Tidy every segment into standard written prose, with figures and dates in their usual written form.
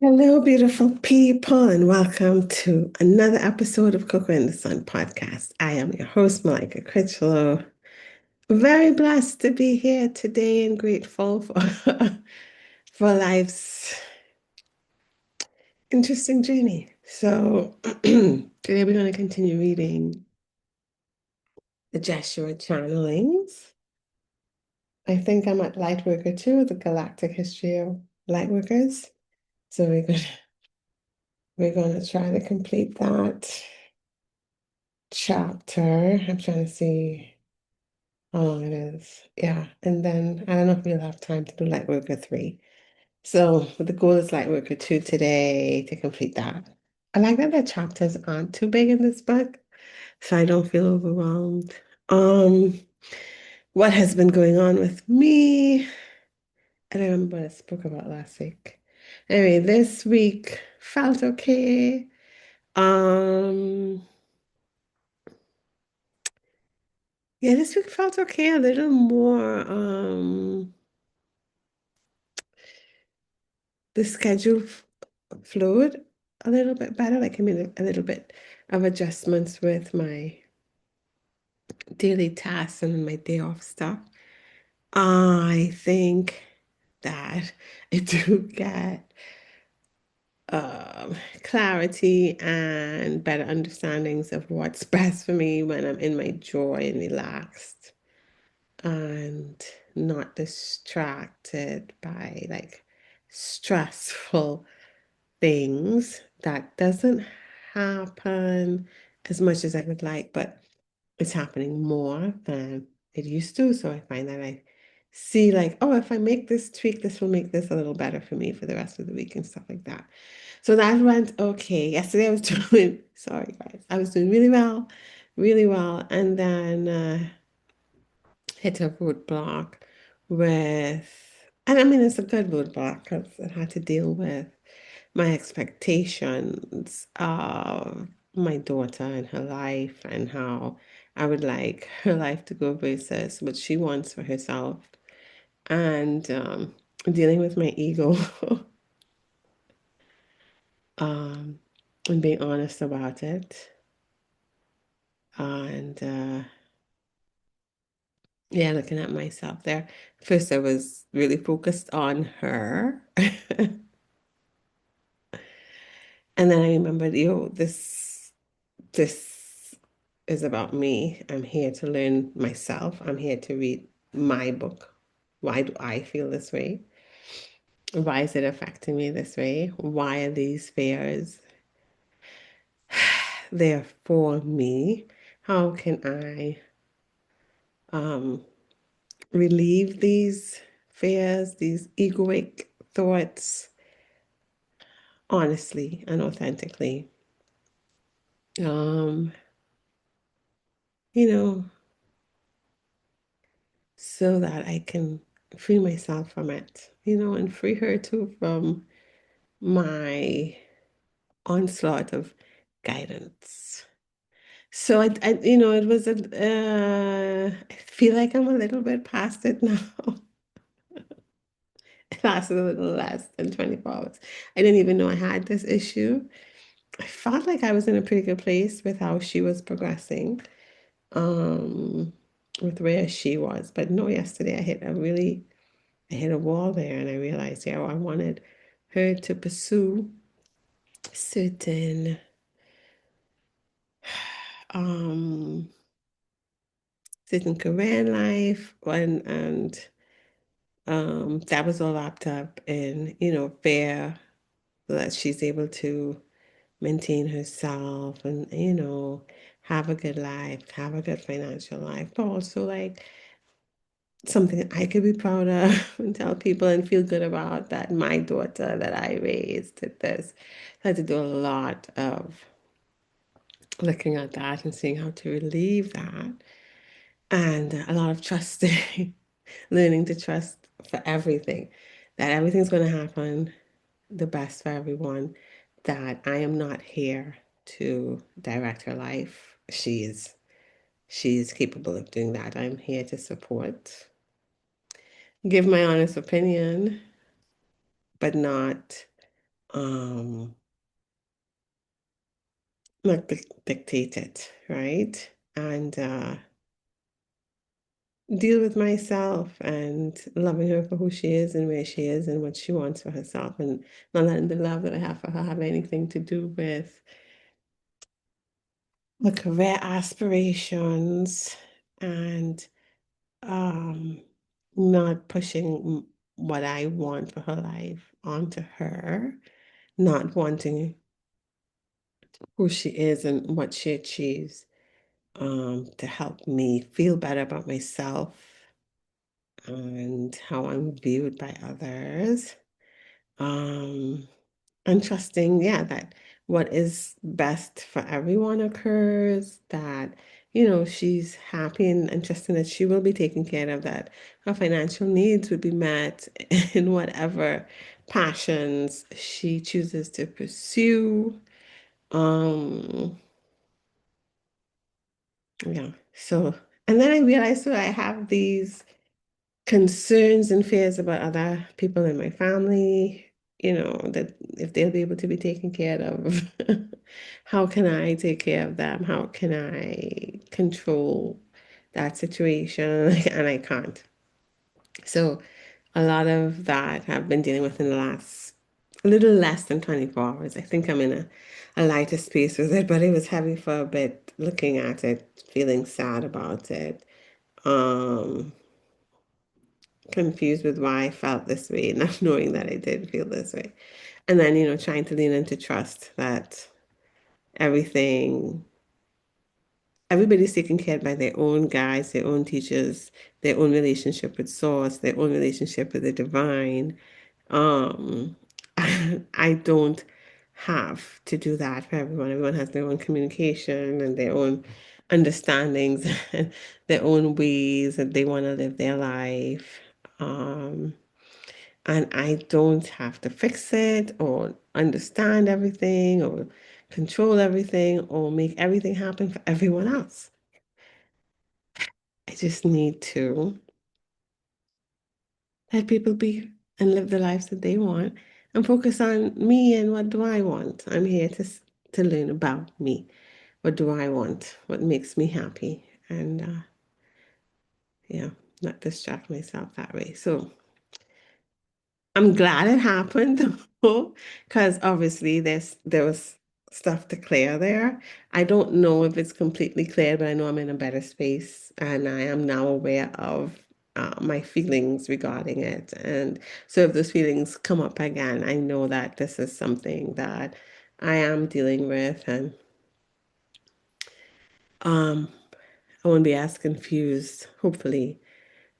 Hello, beautiful people, and welcome to another episode of Coco and the Sun podcast. I am your host, Malika Critchlow. Very blessed to be here today and grateful for, for life's interesting journey. So, today we're going to continue reading the Jeshua Channelings. I think I'm at Lightworker 2, the galactic history of lightworkers. So, we're going to try to complete that chapter. I'm trying to see how long it is. Yeah. And then I don't know if we'll have time to do Lightworker 3. So but the goal is Lightworker 2 today to complete that. I like that the chapters aren't too big in this book, so I don't feel overwhelmed. Um, what has been going on with me? I don't remember what I spoke about last week. Anyway, this week felt okay. Um, yeah, this week felt okay, a little more the schedule flowed a little bit better. Like I made a little bit of adjustments with my daily tasks and my day off stuff. I think that I do get clarity and better understandings of what's best for me when I'm in my joy and relaxed and not distracted by like stressful things. That doesn't happen as much as I would like, but it's happening more than it used to. So I find that I see like, oh, if I make this tweak, this will make this a little better for me for the rest of the week and stuff like that. So that went okay. Yesterday I was doing, sorry guys, I was doing really well, really well. And then hit a roadblock with, and I mean, it's a good roadblock because it had to deal with my expectations of my daughter and her life and how I would like her life to go versus what she wants for herself and dealing with my ego um, and being honest about it. And yeah, looking at myself there. First, I was really focused on her. And then I remembered, this is about me. I'm here to learn myself. I'm here to read my book. Why do I feel this way? Why is it affecting me this way? Why are these fears there for me? How can I um, relieve these fears, these egoic thoughts, honestly and authentically? Um, you know, so that I can free myself from it, and free her too from my onslaught of guidance. So it was I feel like I'm a little bit past it now. It lasted a little less than 24 hours. I didn't even know I had this issue. I felt like I was in a pretty good place with how she was progressing, um, with where she was. But no, yesterday I hit a wall there and I realized, yeah, I wanted her to pursue certain um certain career in life and that was all wrapped up in, fair so that she's able to maintain herself and, have a good life, have a good financial life, but also like something I could be proud of and tell people and feel good about that my daughter that I raised did this. I had to do a lot of looking at that and seeing how to relieve that, and a lot of trusting, learning to trust for everything, that everything's going to happen the best for everyone, that I am not here to direct her life. She's capable of doing that. I'm here to support, give my honest opinion, but not um, not dictate it, right? And deal with myself and loving her for who she is and where she is and what she wants for herself, and not letting the love that I have for her have anything to do with the career aspirations, and um not pushing what I want for her life onto her, not wanting who she is and what she achieves to help me feel better about myself and how I'm viewed by others. Um, and trusting, yeah, that what is best for everyone occurs, that, she's happy and trusting that she will be taken care of, that her financial needs would be met in whatever passions she chooses to pursue. Um, yeah. So, and then I realized, so I have these concerns and fears about other people in my family, that if they'll be able to be taken care of, how can I take care of them? How can I control that situation? And I can't. So a lot of that I've been dealing with in the last a little less than 24 hours. I think I'm in a lighter space with it, but it was heavy for a bit looking at it, feeling sad about it. Um, Confused with why I felt this way, not knowing that I did feel this way. And then, trying to lean into trust that everything, everybody's taken care of by their own guides, their own teachers, their own relationship with Source, their own relationship with the divine. Um, I don't have to do that for everyone. Everyone has their own communication and their own understandings and their own ways that they want to live their life. And I don't have to fix it or understand everything or control everything or make everything happen for everyone else. I just need to let people be and live the lives that they want and focus on me and what do I want. I'm here to learn about me. What do I want? What makes me happy? And yeah, not distract myself that way. So I'm glad it happened because obviously there was stuff to clear there. I don't know if it's completely clear, but I know I'm in a better space and I am now aware of my feelings regarding it. And so if those feelings come up again, I know that this is something that I am dealing with, and um, I won't be as confused, hopefully,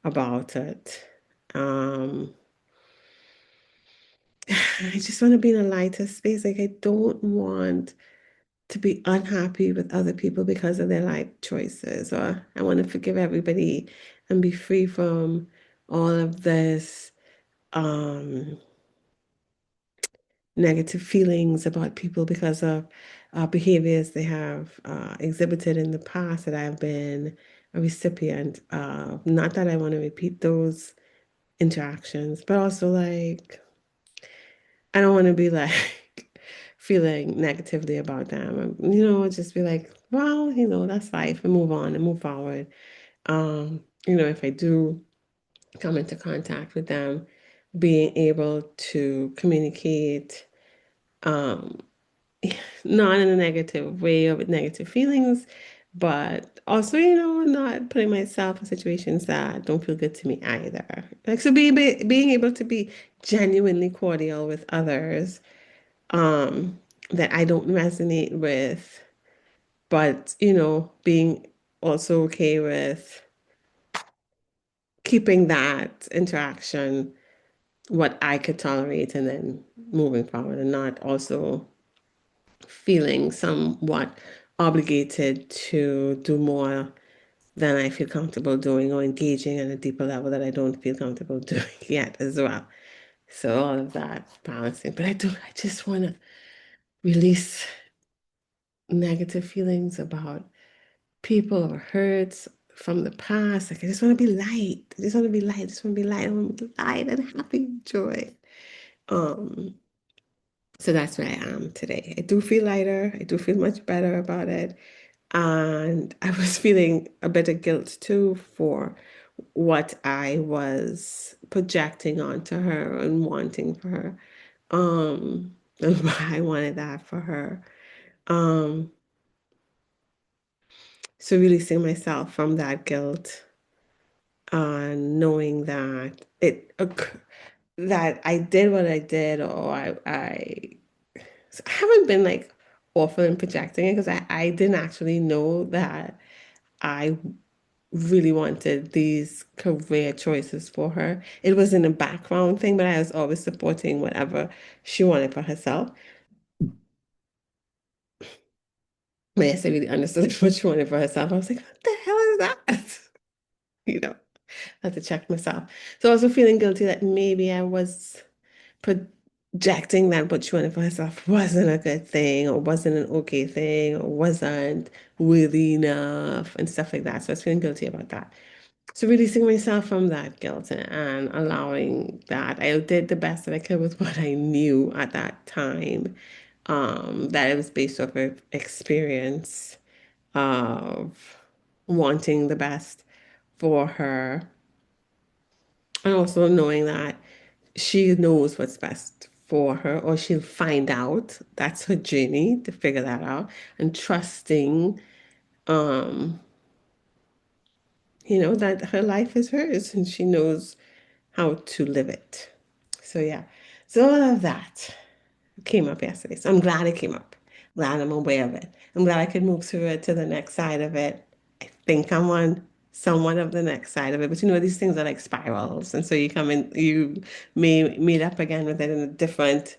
about it. Um, I just want to be in a lighter space. Like, I don't want to be unhappy with other people because of their life choices, or I want to forgive everybody and be free from all of this negative feelings about people because of behaviors they have exhibited in the past that I've been a recipient of. Not that I want to repeat those interactions, but also like I don't want to be like feeling negatively about them. Just be like, well, that's life and move on and move forward. If I do come into contact with them, being able to communicate, um, not in a negative way or with negative feelings, but also, not putting myself in situations that don't feel good to me either. Like, so being able to be genuinely cordial with others um, that I don't resonate with, but being also okay with keeping that interaction what I could tolerate and then moving forward, and not also feeling somewhat obligated to do more than I feel comfortable doing or engaging at a deeper level that I don't feel comfortable doing yet as well. So all of that balancing. But I just want to release negative feelings about people or hurts from the past. Like, I just want to be light. I just want to be light. I just want to be light. I want to be light and happy, joy. Um, So that's where I am today. I do feel lighter. I do feel much better about it. And I was feeling a bit of guilt too for what I was projecting onto her and wanting for her. And why I wanted that for her. Um, so releasing myself from that guilt and knowing that that I did what I did, or I haven't been like awful in projecting it because I didn't actually know that I really wanted these career choices for her. It was in a background thing, but I was always supporting whatever she wanted for herself. But yes, I really understood what she wanted for herself. I was like, what the hell is that? You know, I had to check myself. So I was also feeling guilty that maybe I was projecting that what she wanted for herself wasn't a good thing or wasn't an okay thing or wasn't worthy enough and stuff like that. So I was feeling guilty about that. So releasing myself from that guilt and allowing that I did the best that I could with what I knew at that time. That it was based off of experience of wanting the best for her and also knowing that she knows what's best for her, or she'll find out. That's her journey to figure that out, and trusting, um, that her life is hers and she knows how to live it. So yeah, so all of that came up yesterday. So I'm glad it came up. Glad I'm aware of it. I'm glad I could move through it to the next side of it. I think I'm on somewhat of the next side of it. But these things are like spirals. And so you may meet up again with it in a different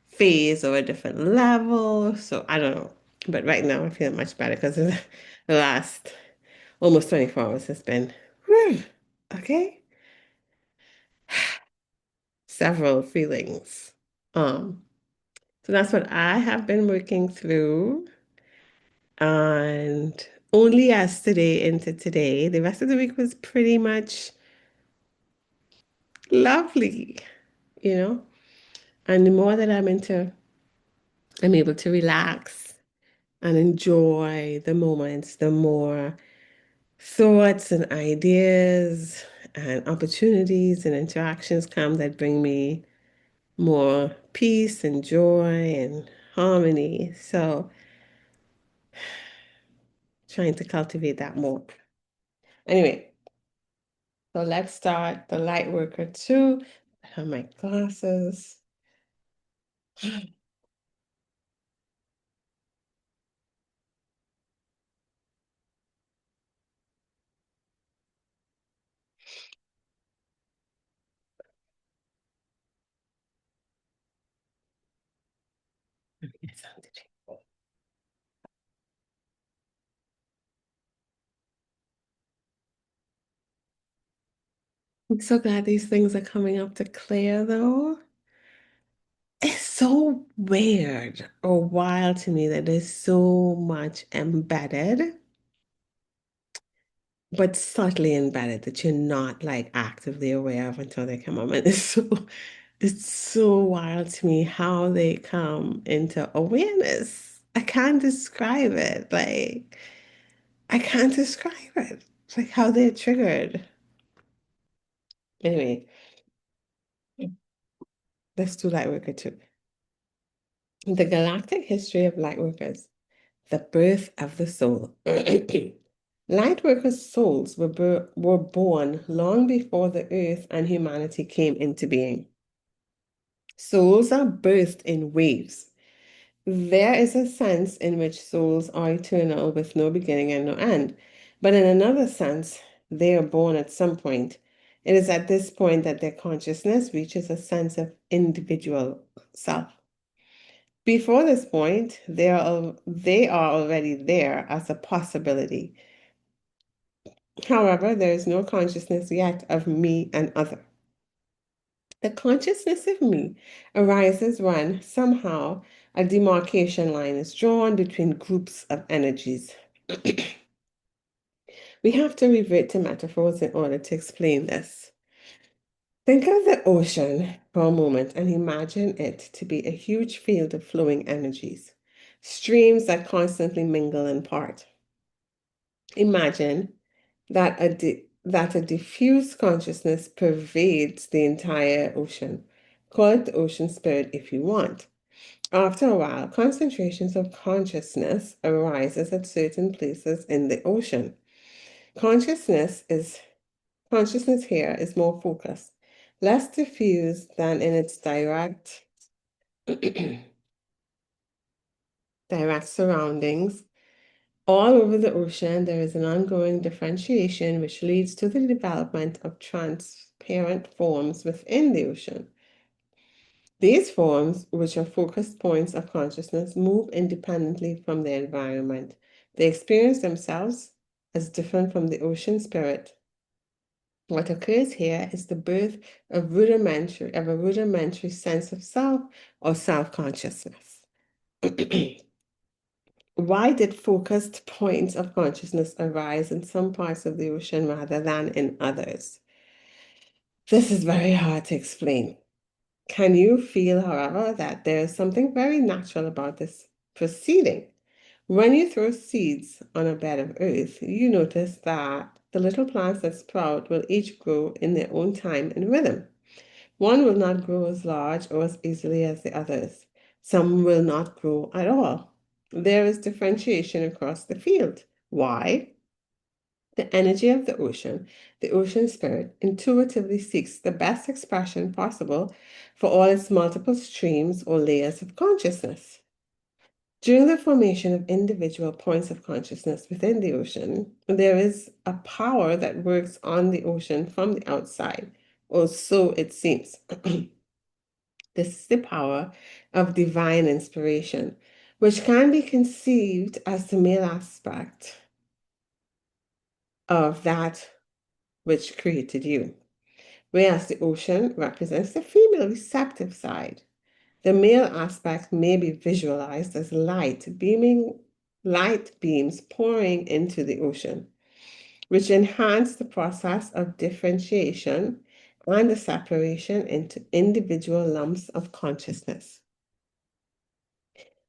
phase or a different level. So I don't know. But right now I feel much better because the last almost 24 hours has been whew, okay. Several feelings. Um, so that's what I have been working through. And only yesterday into today, the rest of the week was pretty much lovely, you know? And the more that I'm able to relax and enjoy the moments, the more thoughts and ideas and opportunities and interactions come that bring me more peace and joy and harmony. So trying to cultivate that more. Anyway, so let's start the light worker two. I have my glasses. Yes, I'm so glad these things are coming up to clear though. It's so weird or wild to me that there's so much embedded, but subtly embedded that you're not like actively aware of until they come up. And it's so wild to me how they come into awareness. I can't describe it. Like, I can't describe it. It's like how they're triggered. Anyway, let's do Lightworker 2. The galactic history of Lightworkers, the birth of the soul. Lightworkers' souls were born long before the earth and humanity came into being. Souls are birthed in waves. There is a sense in which souls are eternal with no beginning and no end. But in another sense, they are born at some point. It is at this point that their consciousness reaches a sense of individual self. Before this point, they are already there as a possibility. However, there is no consciousness yet of me and other. The consciousness of me arises when somehow a demarcation line is drawn between groups of energies. We have to revert to metaphors in order to explain this. Think of the ocean for a moment and imagine it to be a huge field of flowing energies, streams that constantly mingle and part. Imagine that a diffuse consciousness pervades the entire ocean. Call it the ocean spirit if you want. After a while, concentrations of consciousness arises at certain places in the ocean. Consciousness is Consciousness here is more focused, less diffuse than in its direct surroundings. All over the ocean, there is an ongoing differentiation which leads to the development of transparent forms within the ocean. These forms, which are focused points of consciousness, move independently from their environment. They experience themselves as different from the ocean spirit. What occurs here is the birth of a rudimentary sense of self or self-consciousness. Why did focused points of consciousness arise in some parts of the ocean rather than in others? This is very hard to explain. Can you feel, however, that there is something very natural about this proceeding? When you throw seeds on a bed of earth, you notice that the little plants that sprout will each grow in their own time and rhythm. One will not grow as large or as easily as the others. Some will not grow at all. There is differentiation across the field. Why? The energy of the ocean spirit, intuitively seeks the best expression possible for all its multiple streams or layers of consciousness. During the formation of individual points of consciousness within the ocean, there is a power that works on the ocean from the outside, or so it seems. This is the power of divine inspiration, which can be conceived as the male aspect of that which created you, whereas the ocean represents the female receptive side. The male aspect may be visualized as light beams pouring into the ocean, which enhance the process of differentiation and the separation into individual lumps of consciousness.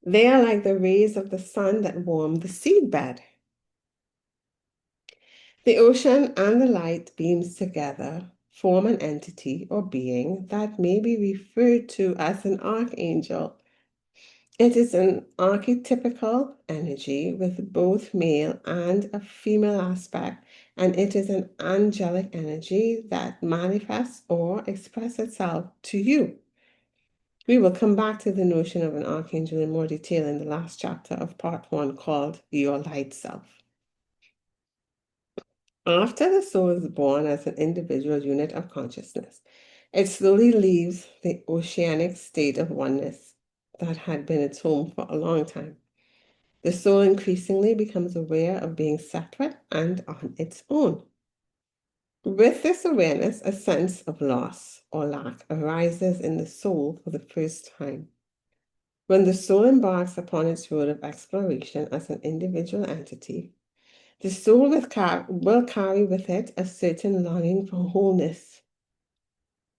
They are like the rays of the sun that warm the seedbed. The ocean and the light beams together form an entity or being that may be referred to as an archangel. It is an archetypical energy with both male and a female aspect, and it is an angelic energy that manifests or expresses itself to you. We will come back to the notion of an archangel in more detail in the last chapter of part one called Your Light Self. After the soul is born as an individual unit of consciousness, it slowly leaves the oceanic state of oneness that had been its home for a long time. The soul increasingly becomes aware of being separate and on its own. With this awareness, a sense of loss or lack arises in the soul for the first time. When the soul embarks upon its road of exploration as an individual entity, the soul will carry with it a certain longing for wholeness,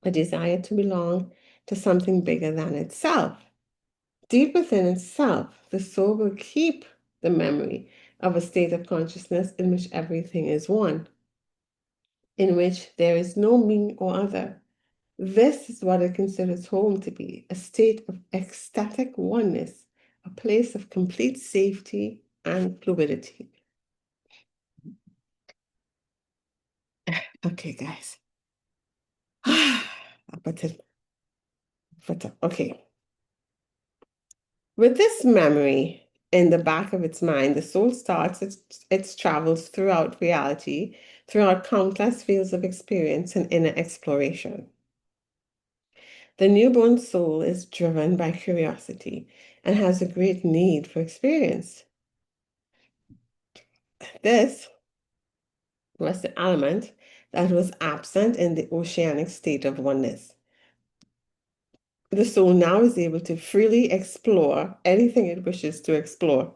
a desire to belong to something bigger than itself. Deep within itself, the soul will keep the memory of a state of consciousness in which everything is one, in which there is no me or other. This is what it considers home to be, a state of ecstatic oneness, a place of complete safety and fluidity. Okay, guys. Okay. With this memory in the back of its mind, the soul starts its travels throughout reality, throughout countless fields of experience and inner exploration. The newborn soul is driven by curiosity and has a great need for experience. This was the element that was absent in the oceanic state of oneness. The soul now is able to freely explore anything it wishes to explore.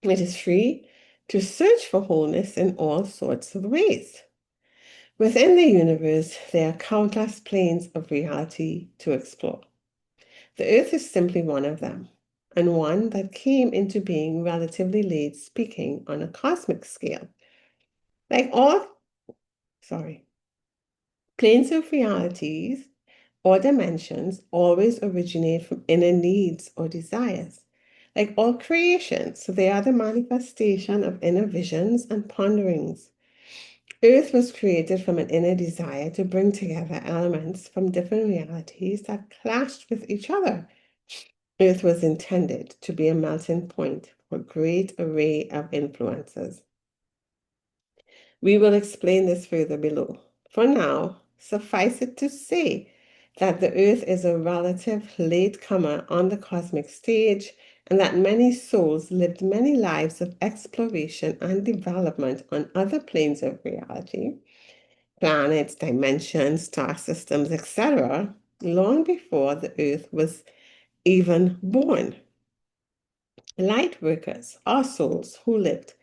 It is free to search for wholeness in all sorts of ways. Within the universe, there are countless planes of reality to explore. The Earth is simply one of them, and one that came into being relatively late, speaking on a cosmic scale. Like all, sorry, planes of realities or dimensions always originate from inner needs or desires. Like all creations, so they are the manifestation of inner visions and ponderings. Earth was created from an inner desire to bring together elements from different realities that clashed with each other. Earth was intended to be a melting point for a great array of influences. We will explain this further below. For now, suffice it to say that the Earth is a relative latecomer on the cosmic stage, and that many souls lived many lives of exploration and development on other planes of reality, planets, dimensions, star systems, etc., long before the Earth was even born. Light workers are souls who lived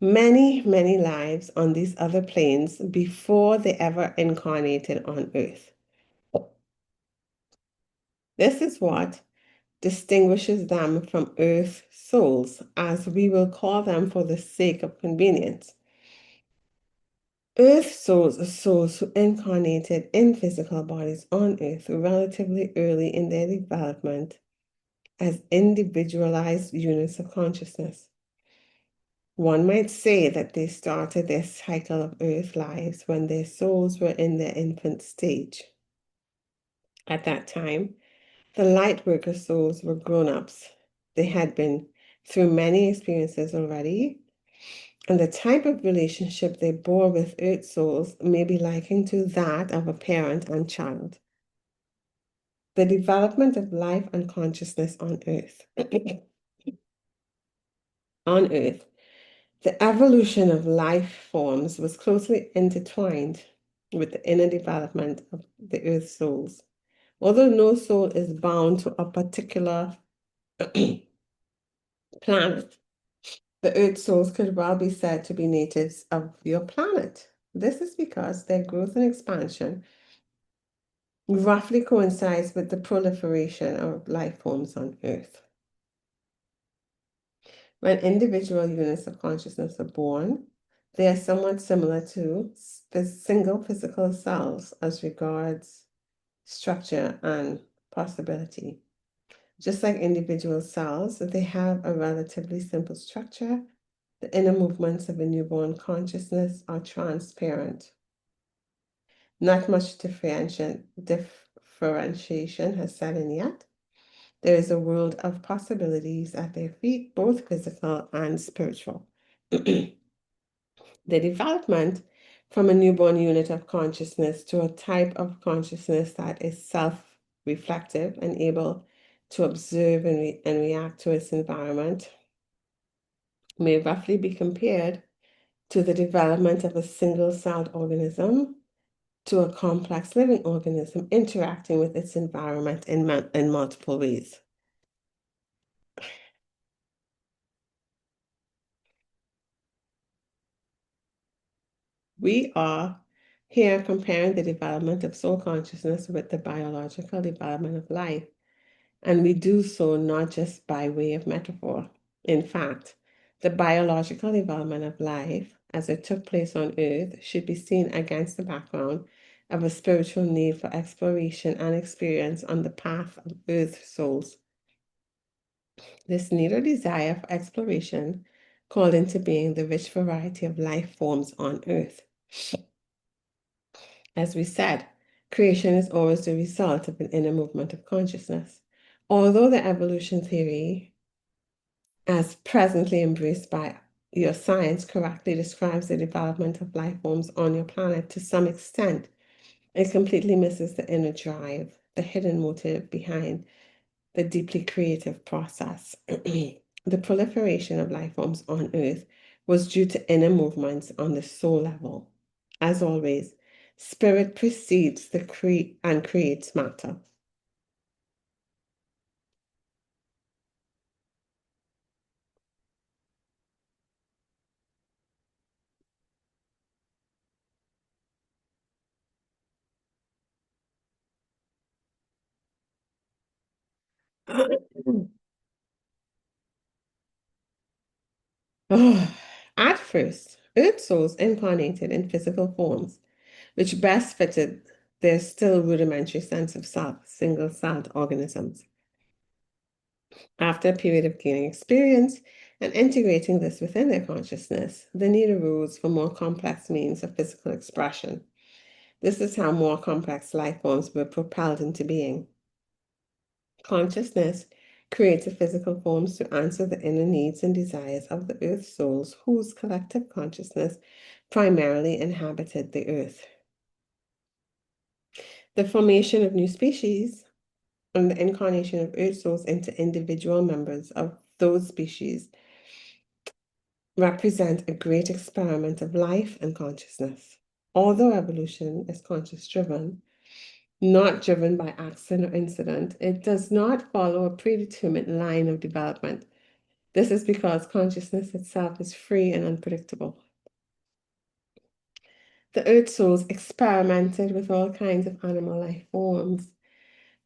many, many lives on these other planes before they ever incarnated on Earth. This is what distinguishes them from Earth souls, as we will call them for the sake of convenience. Earth souls are souls who incarnated in physical bodies on Earth relatively early in their development as individualized units of consciousness. One might say that they started their cycle of Earth lives when their souls were in their infant stage. At that time, the light worker souls were grown ups. They had been through many experiences already, and the type of relationship they bore with Earth souls may be likened to that of a parent and child. The development of life and consciousness on Earth. On Earth, the evolution of life forms was closely intertwined with the inner development of the Earth souls. Although no soul is bound to a particular planet, the Earth souls could well be said to be natives of your planet. This is because their growth and expansion roughly coincides with the proliferation of life forms on Earth. When individual units of consciousness are born, they are somewhat similar to the single physical cells as regards structure and possibility. Just like individual cells, they have a relatively simple structure. The inner movements of a newborn consciousness are transparent. Not much differentiation has set in yet. There is a world of possibilities at their feet, both physical and spiritual. The development from a newborn unit of consciousness to a type of consciousness that is self-reflective and able to observe and react to its environment may roughly be compared to the development of a single-celled organism to a complex living organism interacting with its environment in multiple ways. We are here comparing the development of soul consciousness with the biological development of life, and we do so not just by way of metaphor. In fact, the biological development of life, as it took place on Earth, should be seen against the background of a spiritual need for exploration and experience on the path of Earth souls. This need or desire for exploration called into being the rich variety of life forms on Earth. As we said, creation is always the result of an inner movement of consciousness. Although the evolution theory, as presently embraced by your science, correctly describes the development of life forms on your planet to some extent, it completely misses the inner drive, the hidden motive behind the deeply creative process. The proliferation of life forms on Earth was due to inner movements on the soul level. As always, spirit precedes and creates matter. Oh, at first, Earth souls incarnated in physical forms, which best fitted their still rudimentary sense of self, single-celled organisms. After a period of gaining experience and integrating this within their consciousness, the need arose for more complex means of physical expression. This is how more complex life forms were propelled into being. Consciousness creates the physical forms to answer the inner needs and desires of the earth souls whose collective consciousness primarily inhabited the earth. The formation of new species and the incarnation of earth souls into individual members of those species represent a great experiment of life and consciousness. Although evolution is conscious driven, not driven by accident or incident, it does not follow a predetermined line of development. This is because consciousness itself is free and unpredictable. The earth souls experimented with all kinds of animal life forms.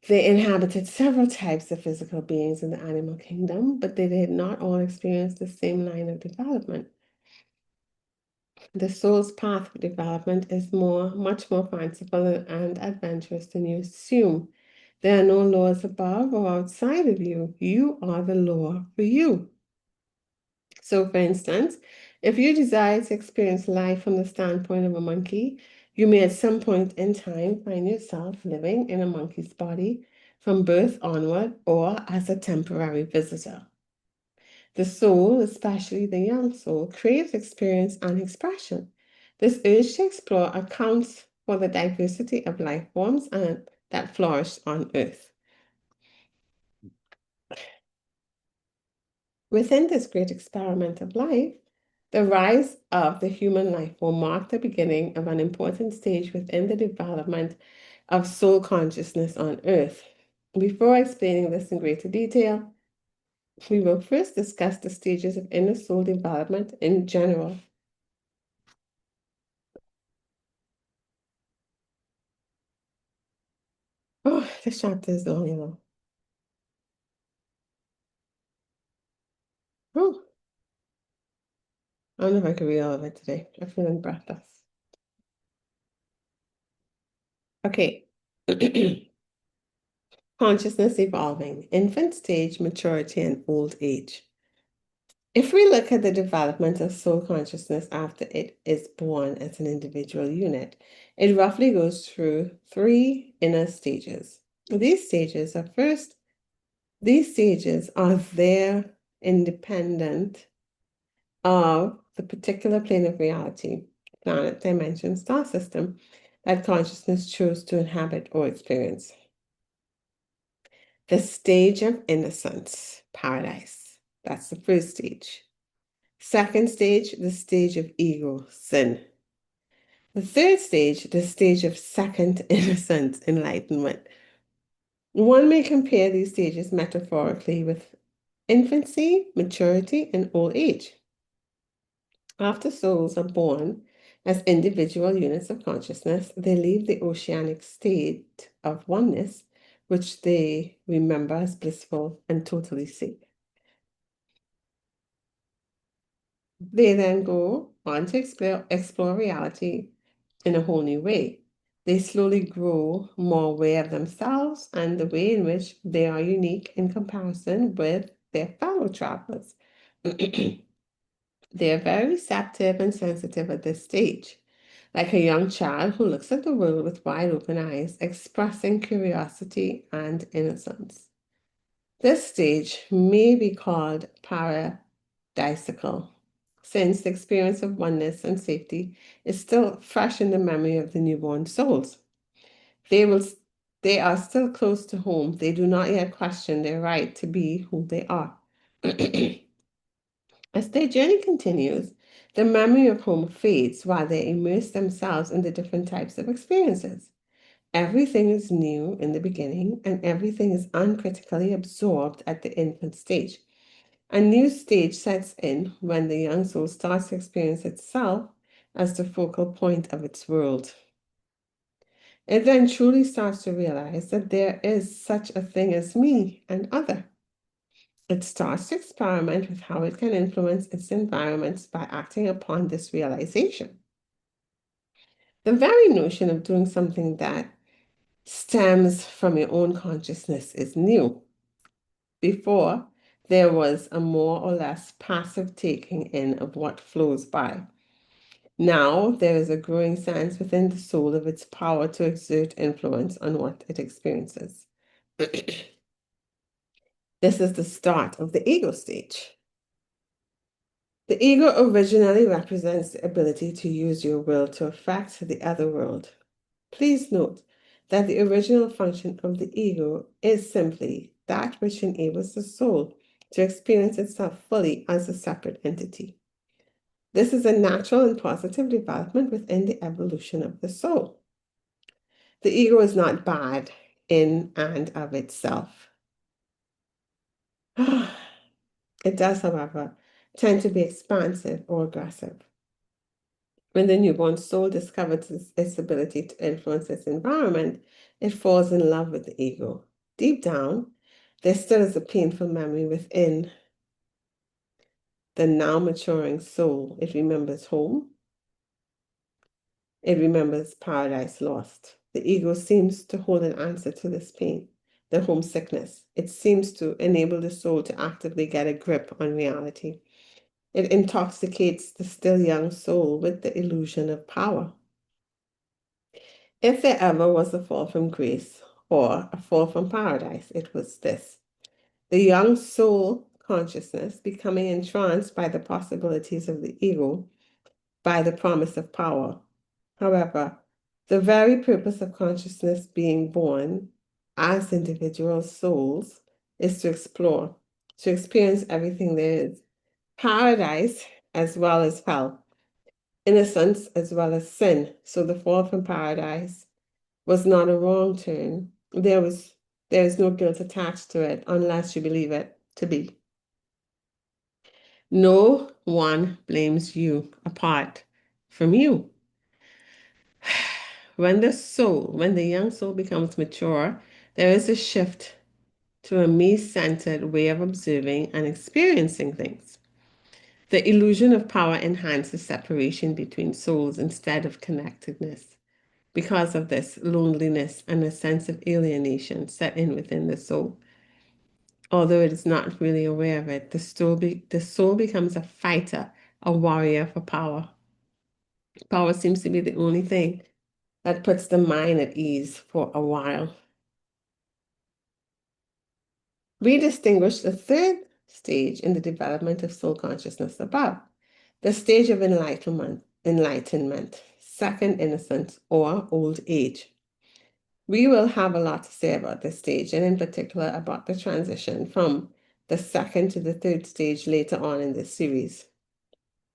They inhabited several types of physical beings in the animal kingdom, but they did not all experience the same line of development. The soul's path of development is much more fanciful and adventurous than you assume. There are no laws above or outside of you. You are the law for you. So, for instance, if you desire to experience life from the standpoint of a monkey, you may at some point in time find yourself living in a monkey's body from birth onward or as a temporary visitor. The soul, especially the young soul, craves experience and expression. This urge to explore accounts for the diversity of life forms and that flourish on Earth. Within this great experiment of life, the rise of the human life will mark the beginning of an important stage within the development of soul consciousness on Earth. Before explaining this in greater detail, we will first discuss the stages of inner soul development in general. Oh, this chapter is long, you know. Oh, I don't know if I can read all of it today. I'm feeling breathless. Okay. Consciousness evolving, infant stage, maturity, and old age. If we look at the development of soul consciousness after it is born as an individual unit, it roughly goes through three inner stages. These stages are there independent of the particular plane of reality, planet, dimension, star system that consciousness chose to inhabit or experience. The stage of innocence, paradise. That's the first stage. Second stage, the stage of ego, sin. The third stage, the stage of second innocence, enlightenment. One may compare these stages metaphorically with infancy, maturity, and old age. After souls are born as individual units of consciousness, they leave the oceanic state of oneness, which they remember as blissful and totally safe. They then go on to explore reality in a whole new way. They slowly grow more aware of themselves and the way in which they are unique in comparison with their fellow travelers. They are very receptive and sensitive at this stage, like a young child who looks at the world with wide open eyes, expressing curiosity and innocence. This stage may be called paradisical, since the experience of oneness and safety is still fresh in the memory of the newborn souls. They will they are still close to home. They do not yet question their right to be who they are. As their journey continues, the memory of home fades while they immerse themselves in the different types of experiences. Everything is new in the beginning, and everything is uncritically absorbed at the infant stage. A new stage sets in when the young soul starts to experience itself as the focal point of its world. It then truly starts to realize that there is such a thing as me and other. It starts to experiment with how it can influence its environments by acting upon this realization. The very notion of doing something that stems from your own consciousness is new. Before, there was a more or less passive taking in of what flows by. Now, there is a growing sense within the soul of its power to exert influence on what it experiences. This is the start of the ego stage. The ego originally represents the ability to use your will to affect the other world. Please note that the original function of the ego is simply that which enables the soul to experience itself fully as a separate entity. This is a natural and positive development within the evolution of the soul. The ego is not bad in and of itself. It does, however, tend to be expansive or aggressive. When the newborn soul discovers its ability to influence its environment, it falls in love with the ego. Deep down, there still is a painful memory within the now maturing soul. It remembers home, it remembers paradise lost. The ego seems to hold an answer to this pain, the homesickness. It seems to enable the soul to actively get a grip on reality. It intoxicates the still young soul with the illusion of power. If there ever was a fall from grace or a fall from paradise, it was this. The young soul consciousness becoming entranced by the possibilities of the ego, by the promise of power. However, the very purpose of consciousness being born as individual souls is to explore, to experience everything there is, paradise as well as hell, innocence as well as sin. So the fall from paradise was not a wrong turn. There is no guilt attached to it unless you believe it to be. No one blames you apart from you. When the young soul becomes mature, there is a shift to a me-centered way of observing and experiencing things. The illusion of power enhances separation between souls instead of connectedness. Because of this, loneliness and a sense of alienation set in within the soul. Although it is not really aware of it, the soul becomes a fighter, a warrior for power. Power seems to be the only thing that puts the mind at ease for a while. We distinguish the third stage in the development of soul consciousness above, the stage of enlightenment, second innocence, or old age. We will have a lot to say about this stage, and in particular about the transition from the second to the third stage later on in this series.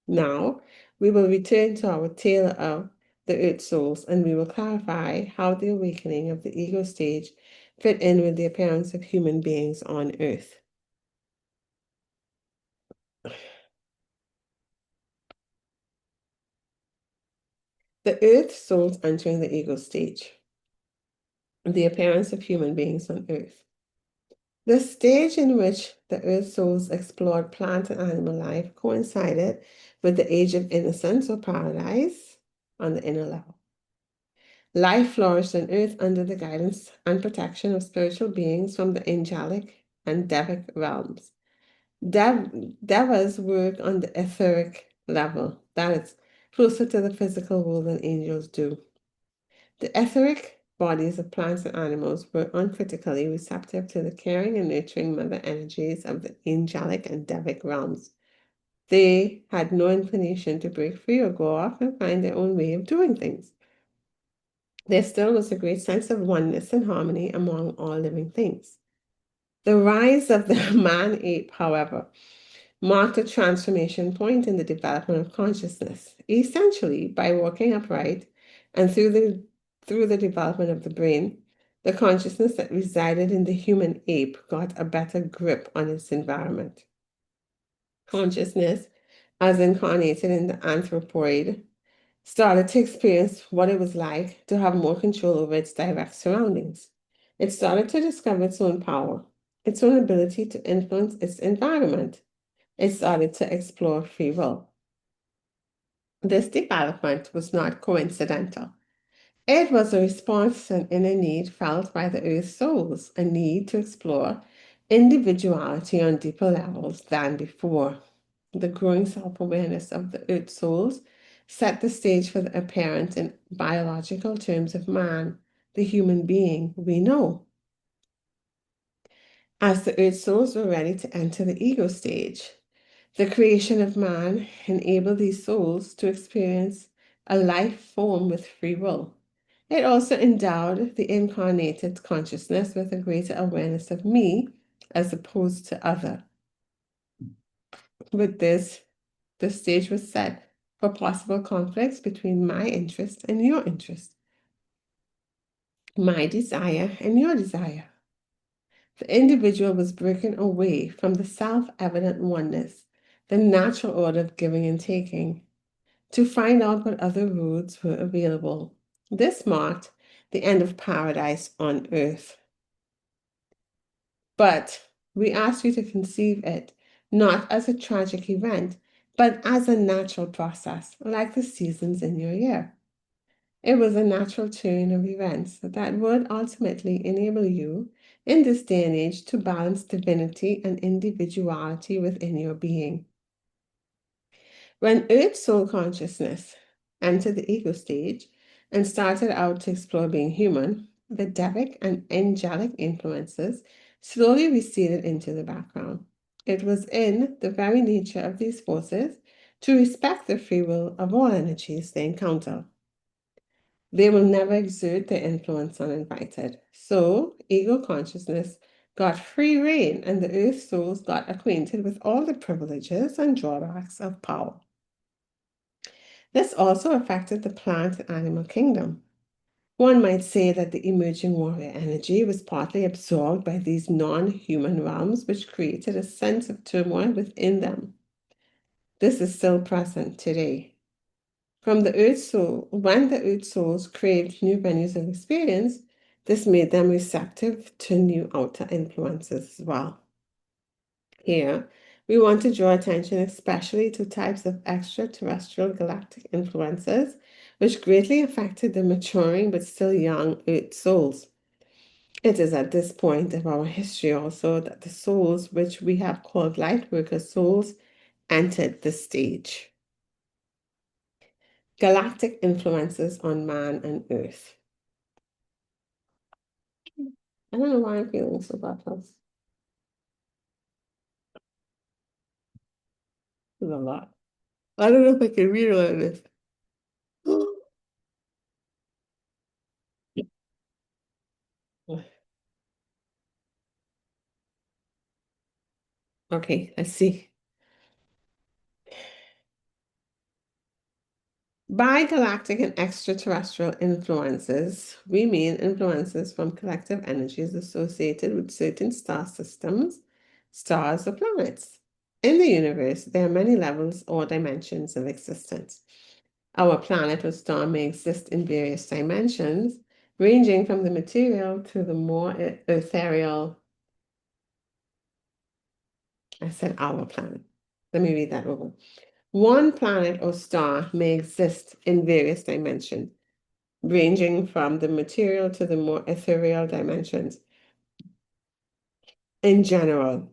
Now, we will return to our tale of the earth souls, and we will clarify how the awakening of the ego stage fit in with the appearance of human beings on earth. The earth souls entering the ego stage, the appearance of human beings on earth. The stage in which the earth souls explored plant and animal life coincided with the age of innocence or paradise on the inner level. Life flourished on earth under the guidance and protection of spiritual beings from the angelic and devic realms. Devas work on the etheric level, that is, closer to the physical world than angels do. The etheric bodies of plants and animals were uncritically receptive to the caring and nurturing mother energies of the angelic and devic realms. They had no inclination to break free or go off and find their own way of doing things. There still was a great sense of oneness and harmony among all living things. The rise of the man-ape, however, marked a transformation point in the development of consciousness, essentially by walking upright and through the development of the brain, the consciousness that resided in the human ape got a better grip on its environment. Consciousness, as incarnated in the anthropoid, started to experience what it was like to have more control over its direct surroundings. It started to discover its own power, its own ability to influence its environment. It started to explore free will. This development was not coincidental. It was a response to an inner need felt by the Earth's souls, a need to explore individuality on deeper levels than before. The growing self-awareness of the Earth souls set the stage for the appearance in biological terms of man, the human being we know. As the Earth souls were ready to enter the ego stage, the creation of man enabled these souls to experience a life form with free will. It also endowed the incarnated consciousness with a greater awareness of me as opposed to other. With this, the stage was set for possible conflicts between my interest and your interest, my desire and your desire. The individual was breaking away from the self-evident oneness, the natural order of giving and taking, to find out what other roads were available. This marked the end of paradise on earth. But we ask you to conceive it not as a tragic event, but as a natural process, like the seasons in your year. It was a natural turn of events that would ultimately enable you, in this day and age, to balance divinity and individuality within your being. When Earth soul consciousness entered the ego stage and started out to explore being human, the Devic and angelic influences slowly receded into the background. It was in the very nature of these forces to respect the free will of all energies they encounter. They will never exert their influence uninvited. So, ego consciousness got free rein, and the earth souls got acquainted with all the privileges and drawbacks of power. This also affected the plant and animal kingdom. One might say that the emerging warrior energy was partly absorbed by these non-human realms, which created a sense of turmoil within them. This is still present today. From the earth soul, when the earth souls craved new venues of experience, this made them receptive to new outer influences as well. Here, we want to draw attention especially to types of extraterrestrial galactic influences, which greatly affected the maturing but still young earth souls. It is at this point of our history also that the souls, which we have called light worker souls, entered the stage. Galactic influences on man and earth. I don't know why I'm feeling so breathless. There's a lot. I don't know if I can read all of this. Okay, let's see. By galactic and extraterrestrial influences, we mean influences from collective energies associated with certain star systems, stars, or planets. In the universe, there are many levels or dimensions of existence. Our planet or star may exist in various dimensions, ranging from the material to the more ethereal. I said our planet. Let me read that over. One planet or star may exist in various dimensions, ranging from the material to the more ethereal dimensions. In general,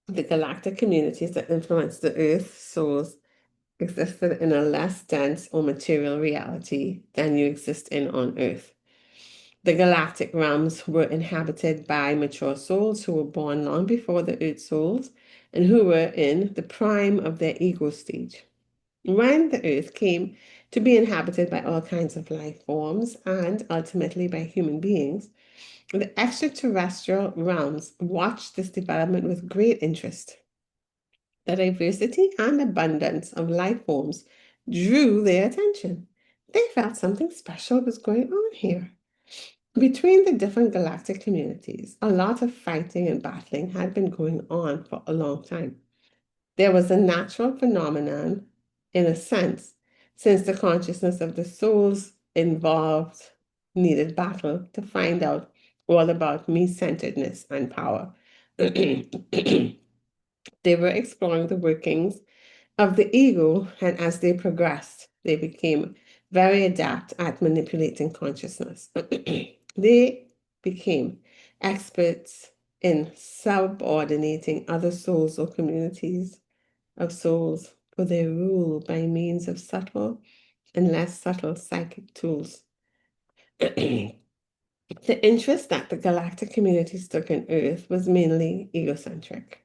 the galactic communities that influence the Earth souls existed in a less dense or material reality than you exist in on Earth. The galactic realms were inhabited by mature souls who were born long before the Earth souls and who were in the prime of their ego stage. When the Earth came to be inhabited by all kinds of life forms and ultimately by human beings, the extraterrestrial realms watched this development with great interest. The diversity and abundance of life forms drew their attention. They felt something special was going on here. Between the different galactic communities, a lot of fighting and battling had been going on for a long time. There was a natural phenomenon, in a sense, since the consciousness of the souls involved needed battle to find out all about me-centeredness and power. They were exploring the workings of the ego, and as they progressed, they became very adept at manipulating consciousness. They became experts in subordinating other souls or communities of souls for their rule by means of subtle and less subtle psychic tools. The interest that the galactic communities took in Earth was mainly egocentric.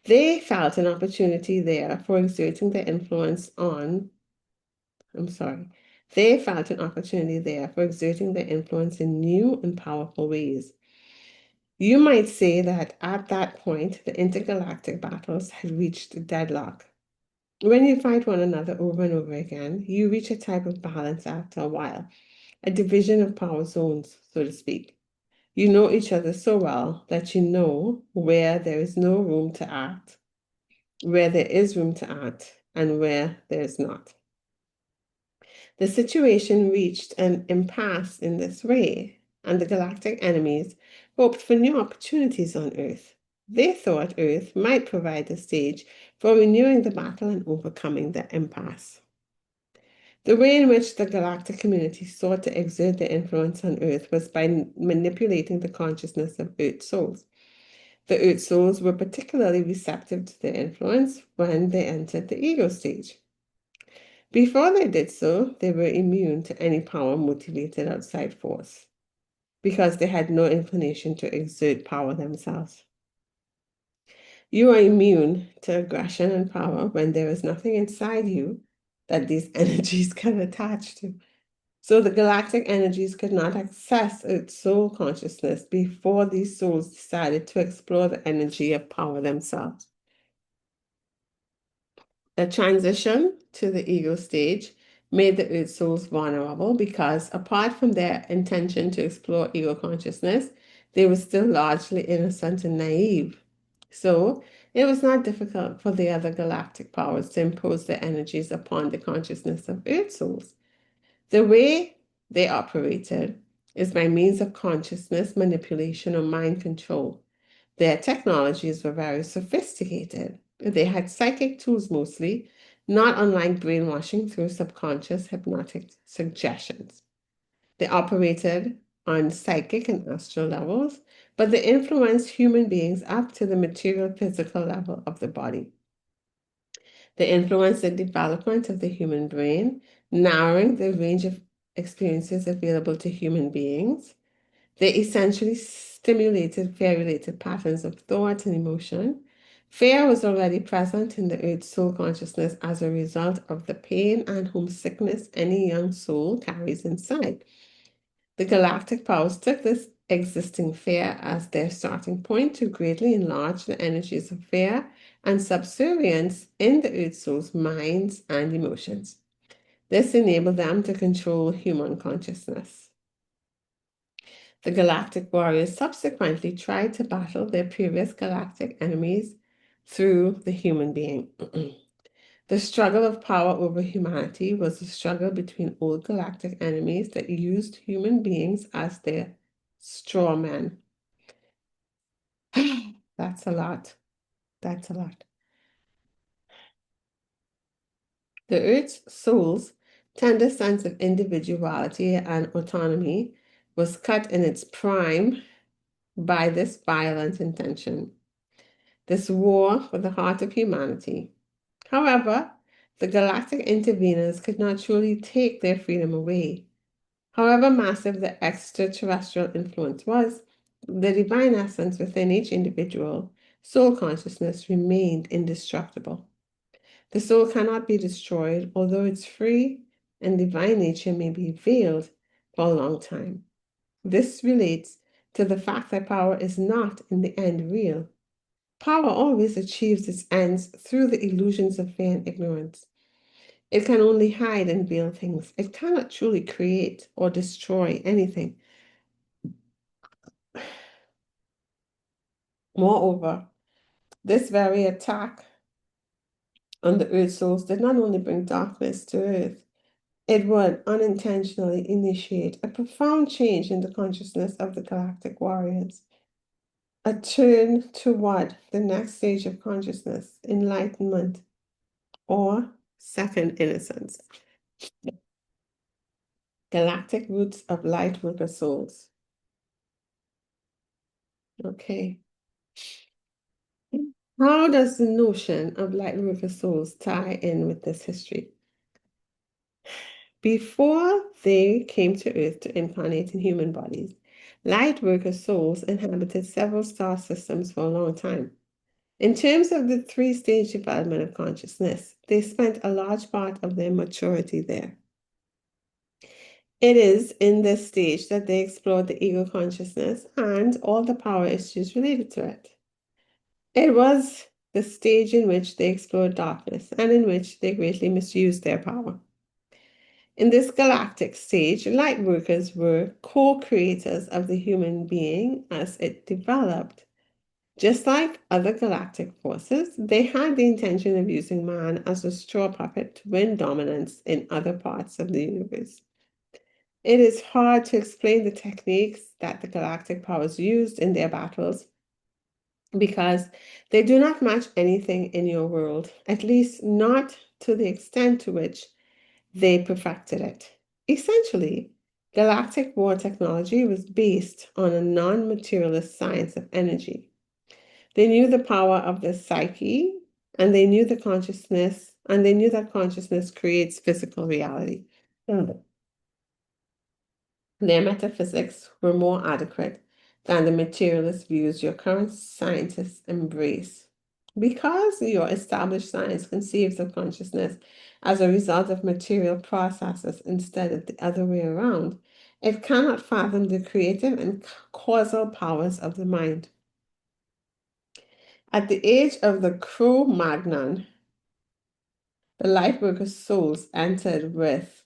They felt an opportunity there for exerting their influence on, I'm sorry, they felt an opportunity there for exerting their influence in new and powerful ways. You might say that at that point, the intergalactic battles had reached a deadlock. When you fight one another over and over again, you reach a type of balance after a while, a division of power zones, so to speak. You know each other so well that you know where there is no room to act, where there is room to act, and where there is not. The situation reached an impasse in this way, and the galactic enemies hoped for new opportunities on Earth. They thought Earth might provide the stage for renewing the battle and overcoming the impasse. The way in which the galactic community sought to exert their influence on Earth was by manipulating the consciousness of Earth souls. The Earth souls were particularly receptive to their influence when they entered the ego stage. Before they did so, they were immune to any power motivated outside force because they had no inclination to exert power themselves. You are immune to aggression and power when there is nothing inside you that these energies can attach to. So the galactic energies could not access its soul consciousness before these souls decided to explore the energy of power themselves. The transition to the ego stage made the Earth souls vulnerable because, apart from their intention to explore ego consciousness, they were still largely innocent and naive. So, it was not difficult for the other galactic powers to impose their energies upon the consciousness of Earth souls. The way they operated is by means of consciousness manipulation or mind control. Their technologies were very sophisticated. They had psychic tools mostly, not unlike brainwashing through subconscious hypnotic suggestions. They operated on psychic and astral levels, but they influenced human beings up to the material physical level of the body. They influenced the development of the human brain, narrowing the range of experiences available to human beings. They essentially stimulated fear-related patterns of thought and emotion. Fear was already present in the Earth's soul consciousness as a result of the pain and homesickness any young soul carries inside. The galactic powers took this existing fear as their starting point to greatly enlarge the energies of fear and subservience in the Earth soul's minds and emotions. This enabled them to control human consciousness. The galactic warriors subsequently tried to battle their previous galactic enemies through the human being. The struggle of power over humanity was a struggle between old galactic enemies that used human beings as their straw men. That's a lot. That's a lot. The Earth's soul's tender sense of individuality and autonomy was cut in its prime by this violent intention, this war for the heart of humanity. However, the galactic interveners could not truly take their freedom away. However massive the extraterrestrial influence was, the divine essence within each individual soul consciousness remained indestructible. The soul cannot be destroyed, although its free and divine nature may be veiled for a long time. This relates to the fact that power is not in the end real. Power always achieves its ends through the illusions of fear and ignorance. It can only hide and veil things. It cannot truly create or destroy anything. Moreover, this very attack on the earth souls did not only bring darkness to earth, It would unintentionally initiate a profound change in the consciousness of the galactic warriors. A turn toward the next stage of consciousness, enlightenment, or second innocence. Galactic roots of light worker souls. Okay. How does the notion of light worker souls tie in with this history? Before they came to Earth to incarnate in human bodies, light worker souls inhabited several star systems for a long time. In terms of the three-stage development of consciousness, they spent a large part of their maturity there. It is in this stage that they explored the ego consciousness and all the power issues related to it. It was the stage in which they explored darkness and in which they greatly misused their power. In this galactic stage, light workers were co-creators of the human being as it developed. Just like other galactic forces, they had the intention of using man as a straw puppet to win dominance in other parts of the universe. It is hard to explain the techniques that the galactic powers used in their battles because they do not match anything in your world, at least not to the extent to which they perfected it. Essentially, galactic war technology was based on a non-materialist science of energy. They knew the power of the psyche, and they knew the consciousness, and they knew that consciousness creates physical reality. Their metaphysics were more adequate than the materialist views your current scientists embrace. Because your established science conceives of consciousness as a result of material processes instead of the other way around, it cannot fathom the creative and causal powers of the mind. At the age of the Cro-Magnon, the lightworker's souls entered with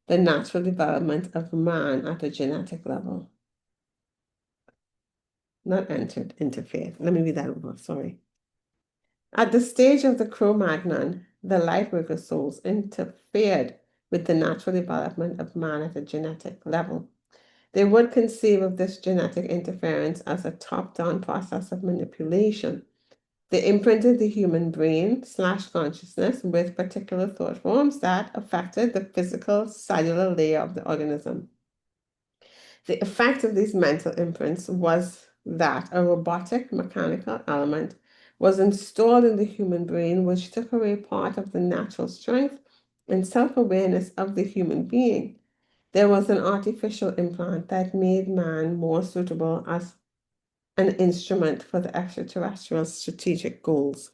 the natural development of man at a genetic level. Not entered, interfered. Let me read that over, sorry. At the stage of the Cro-Magnon, the lightworker souls interfered with the natural development of man at a genetic level. They would conceive of this genetic interference as a top-down process of manipulation. They imprinted the human brain / consciousness with particular thought forms that affected the physical cellular layer of the organism. The effect of these mental imprints was that a robotic mechanical element was installed in the human brain, which took away part of the natural strength and self-awareness of the human being. There was an artificial implant that made man more suitable as an instrument for the extraterrestrial strategic goals.